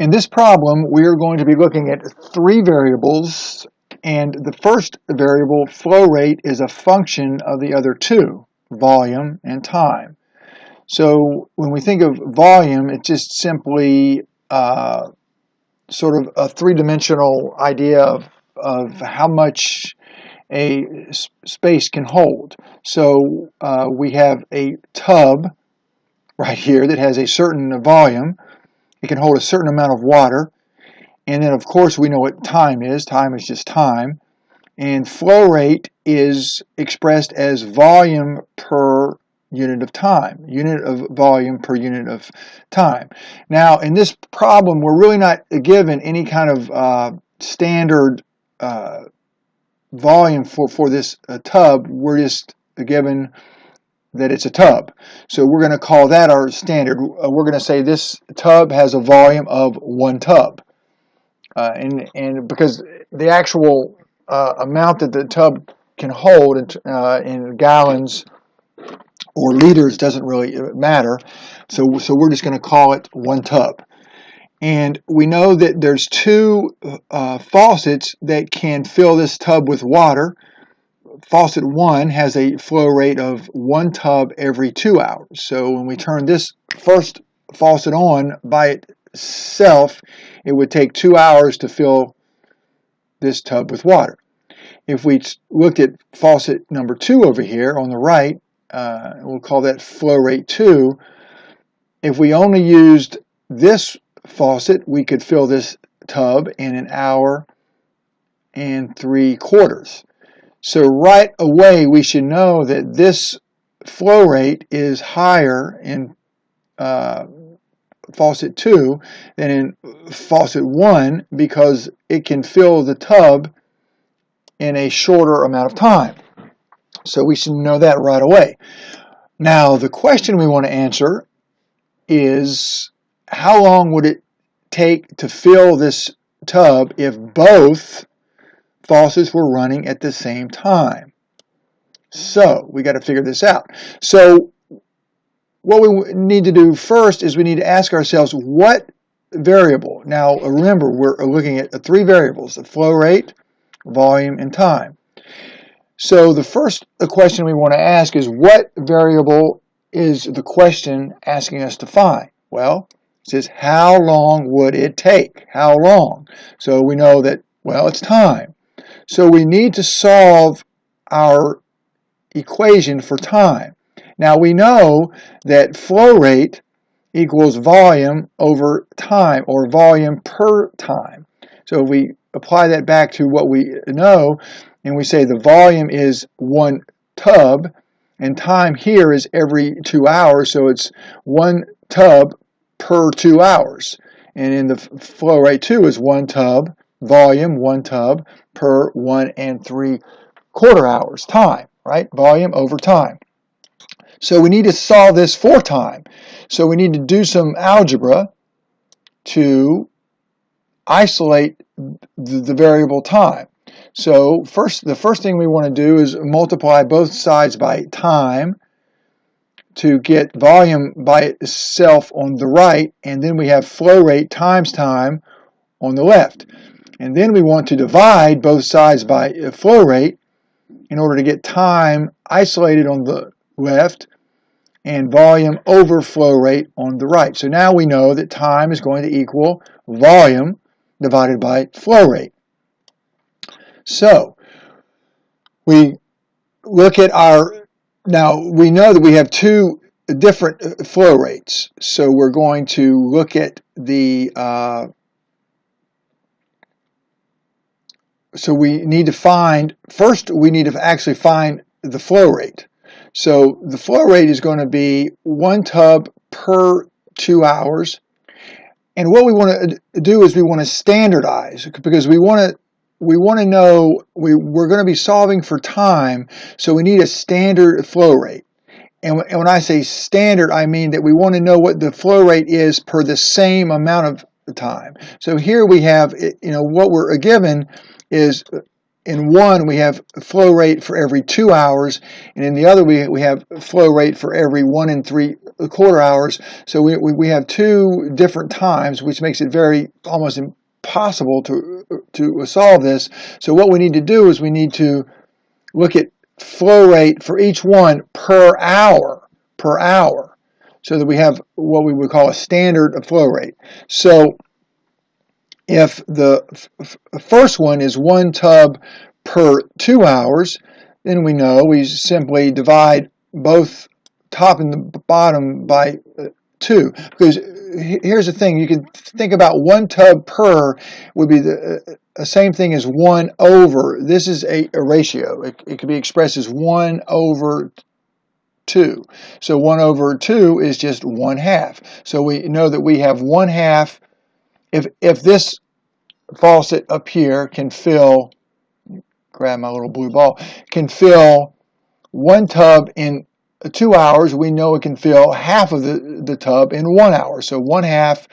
In this problem, we are going to be looking at three variables, and the first variable, flow rate, is a function of the other two, volume and time. So when we think of volume, it's just simply sort of a three-dimensional idea of how much a space can hold. So we have a tub right here that has a certain volume. It can hold a certain amount of water. And then, of course, we know what time is. Time is just time. And flow rate is expressed as volume per unit of time. Unit of volume per unit of time. Now, in this problem, we're really not given any kind of standard volume for this tub. We're just given that it's a tub. So we're going to call that our standard. We're going to say this tub has a volume of 1 tub. And because the actual amount that the tub can hold in gallons or liters doesn't really matter. So we're just going to call it 1 tub. And we know that there's two faucets that can fill this tub with water. Faucet 1 has a flow rate of 1 tub every 2 hours. So when we turn this first faucet on by itself, it would take 2 hours to fill this tub with water. If we looked at faucet number 2 over here on the right, we'll call that flow rate 2. If we only used this faucet, we could fill this tub in 1 hour and 3/4. So right away, we should know that this flow rate is higher in faucet 2 than in faucet 1 because it can fill the tub in a shorter amount of time. So we should know that right away. Now, the question we want to answer is, how long would it take to fill this tub if both faucets were running at the same time? So we got to figure this out. So what we need to do first is we need to ask ourselves what variable. Now remember, we're looking at 3 variables: the flow rate, volume, and time. So the first question we want to ask is, what variable is the question asking us to find? Well, it says, how long would it take? How long? So we know that, well, it's time. So we need to solve our equation for time. Now we know that flow rate equals volume over time, or volume per time. So if we apply that back to what we know, and we say the volume is 1 tub, and time here is every 2 hours, so it's 1 tub per 2 hours. And in the flow rate 2 is 1 tub, volume 1 tub per 1 3/4 hours, time, right? Volume over time. So we need to solve this for time. So we need to do some algebra to isolate the variable time. So the first thing we want to do is multiply both sides by time to get volume by itself on the right, and then we have flow rate times time on the left. And then we want to divide both sides by flow rate in order to get time isolated on the left and volume over flow rate on the right. So now we know that time is going to equal volume divided by flow rate. So we look at now we know that we have 2 different flow rates. So we're going to look at the, so we need to find, first we need to actually find the flow rate. So the flow rate is going to be 1 tub per 2 hours. And what we want to do is we want to standardize, because we want to know, we're going to be solving for time, so we need a standard flow rate. And when I say standard, I mean that we want to know what the flow rate is per the same amount of time. So here we have, what we're given is, in one we have flow rate for every 2 hours, and in the other we have flow rate for every 1 3/4 quarter hours. So we have two different times, which makes it very almost impossible to solve this. So what we need to do is we need to look at flow rate for each one per hour, so that we have what we would call a standard of flow rate. So if the first one is 1 tub per 2 hours, then we know we simply divide both top and the bottom by 2. Because here's the thing, you can think about 1 tub per would be the same thing as 1 over. This is a ratio. It can be expressed as 1 over 2. So 1 over 2 is just 1/2. So we know that we have 1/2. If this faucet up here can fill, grab my little blue ball, can fill 1 tub in 2 hours, we know it can fill half of the tub in 1 hour. So 1/2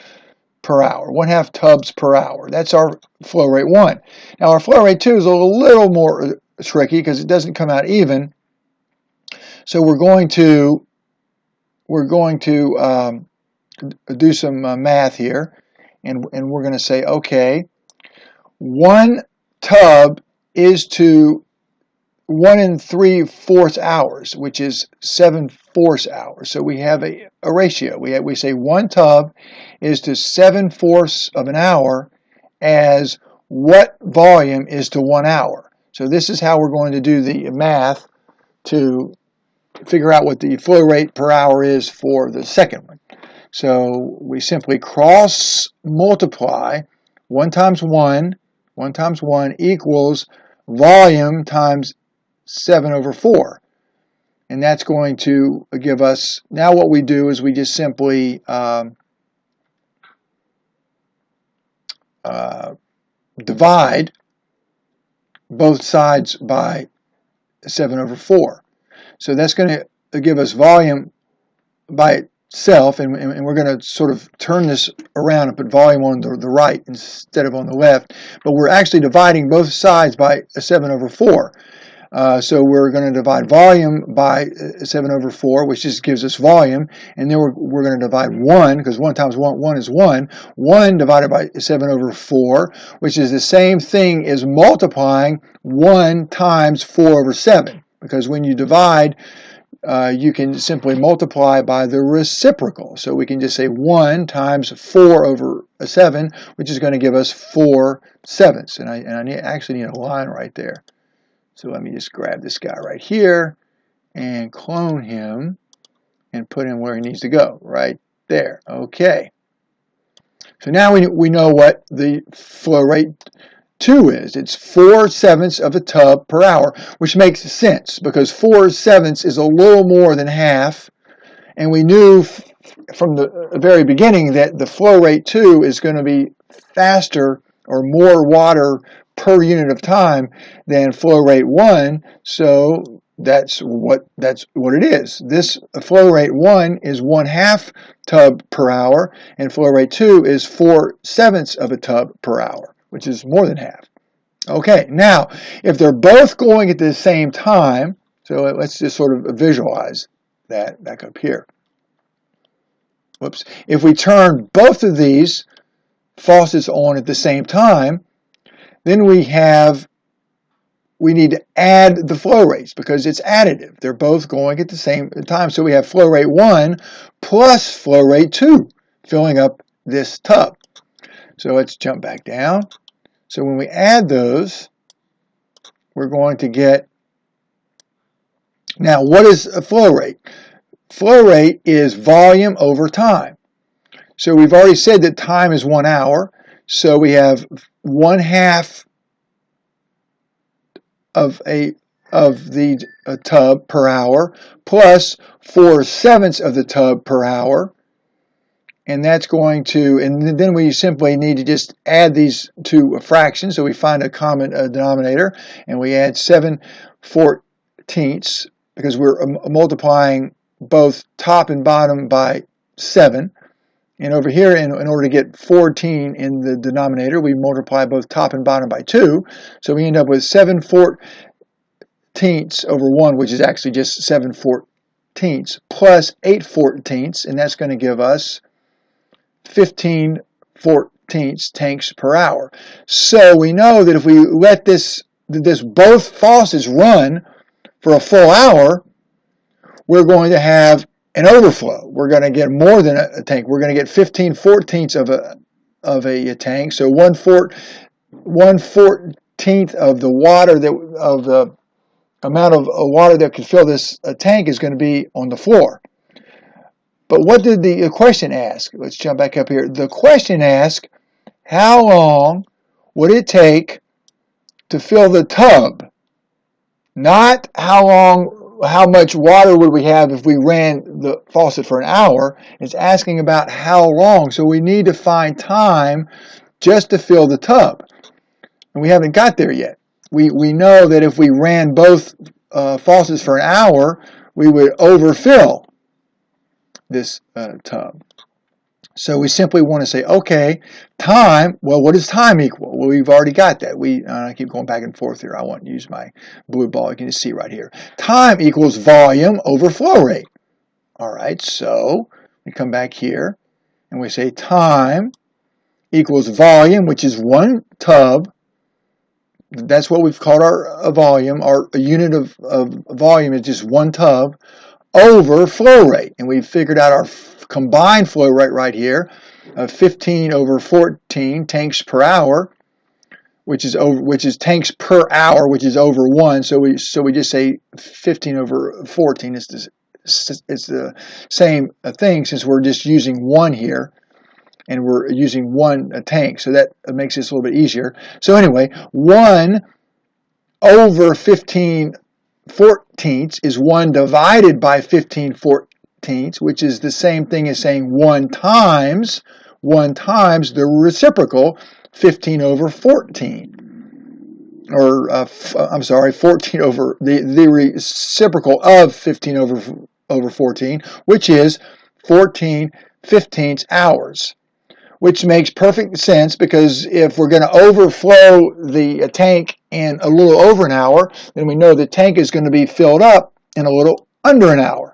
per hour, 1/2 tubs per hour. That's our flow rate 1. Now our flow rate 2 is a little more tricky because it doesn't come out even. So we're going to do some math here, and we're going to say, okay, 1 tub is to 1 3/4 hours, which is 7/4 hours. So we have a ratio. We say 1 tub is to 7/4 of an hour as what volume is to 1 hour. So this is how we're going to do the math to figure out what the flow rate per hour is for the second one. So we simply cross multiply 1 times 1 equals volume times 7/4. And that's going to give us, now what we do is we just simply divide both sides by 7/4. So that's going to give us volume by itself, and we're going to sort of turn this around and put volume on the right instead of on the left. But we're actually dividing both sides by 7/4. So we're going to divide volume by 7/4, which just gives us volume, and then we're going to divide 1, because 1 times 1 is 1. 1 divided by 7/4, which is the same thing as multiplying 1 times 4/7. Because when you divide, you can simply multiply by the reciprocal. So we can just say 1 times 4/7, which is going to give us 4/7. And I actually need a line right there. So let me just grab this guy right here and clone him and put him where he needs to go, right there. Okay. So now we know what the flow rate 2 is. It's 4/7 of a tub per hour, which makes sense because 4/7 is a little more than half, and we knew from the very beginning that the flow rate 2 is going to be faster or more water per unit of time than flow rate 1, so that's what it is. This flow rate 1 is 1/2 tub per hour, and flow rate 2 is 4/7 of a tub per hour, which is more than half. Okay, now if they're both going at the same time, so let's just sort of visualize that back up here. Whoops. If we turn both of these faucets on at the same time, then we need to add the flow rates because it's additive. They're both going at the same time. So we have flow rate 1 plus flow rate 2 filling up this tub. So let's jump back down. So when we add those, we're going to get, now what is a flow rate? Flow rate is volume over time. So we've already said that time is 1 hour. So we have 1/2 of the tub per hour plus 4/7 of the tub per hour, and that's going to, and then we simply need to just add these two fractions. So we find a common denominator, and we add 7/14 because we're multiplying both top and bottom by 7. And over here, in order to get 14 in the denominator, we multiply both top and bottom by 2. So we end up with 7/14 over 1, which is actually just 7/14 14ths plus 8/14ths, and that's going to give us 15/14ths tanks per hour. So we know that if we let both faucets run for a full hour, we're going to have an overflow. We're going to get more than a tank. We're going to get 15/14ths of a tank. So 1/14th of the water of the amount of water that could fill this tank is going to be on the floor. But what did the question ask? Let's jump back up here. The question asked, how long would it take to fill the tub? Not how much water would we have if we ran the faucet for an hour. It's asking about how long. So we need to find time just to fill the tub. And we haven't got there yet. We know that if we ran both faucets for an hour, we would overfill this tub. So we simply want to say, okay, time, well, what does time equal? Well, we've already got that. I keep going back and forth here. I want to use my blue ball. You can just see right here. Time equals volume over flow rate. All right, so we come back here and we say time equals volume, which is one tub. That's what we've called our volume. Our unit of volume is just one tub over flow rate. And we've figured out our combined flow rate right here of 15/14 tanks per hour, which is tanks per hour, which is over 1. So we just say 15/14. It's the same thing, since we're just using 1 here. And we're using 1 tank, so that makes this a little bit easier. So anyway, 1/15/14 is 1 divided by 15/14, which is the same thing as saying 1 times the reciprocal 15/14. Or, I'm sorry, 14 over the reciprocal of 15/14, which is 14/15 hours. Which makes perfect sense, because if we're going to overflow the tank in a little over an hour, then we know the tank is going to be filled up in a little under an hour.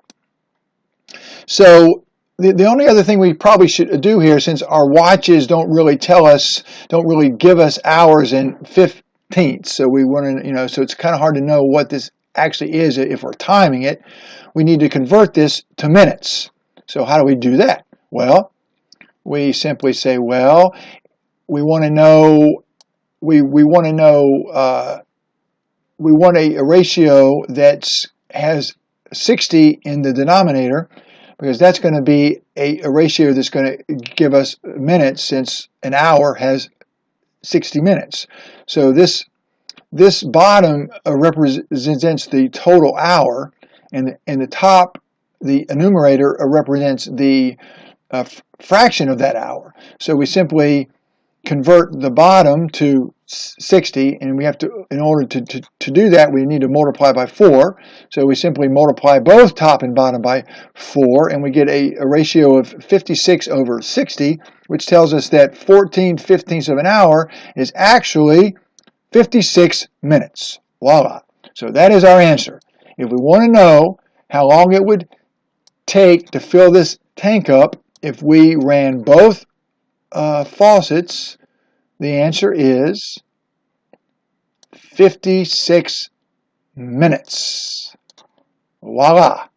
So the only other thing we probably should do here, since our watches don't really give us hours and 15ths, so we want to, so it's kind of hard to know what this actually is if we're timing it. We need to convert this to minutes. So how do we do that? Well, we simply say, well, we want a ratio that has 60 in the denominator, because that's going to be a ratio that's going to give us minutes, since an hour has 60 minutes. So this bottom represents the total hour, and the top, the enumerator, represents the fraction of that hour. So we simply convert the bottom to 60, and we have to, in order to do that, we need to multiply by 4. So we simply multiply both top and bottom by 4, and we get a ratio of 56/60, which tells us that 14/15 of an hour is actually 56 minutes. Voila. So that is our answer. If we want to know how long it would take to fill this tank up if we ran both faucets, the answer is 56 minutes. Voila.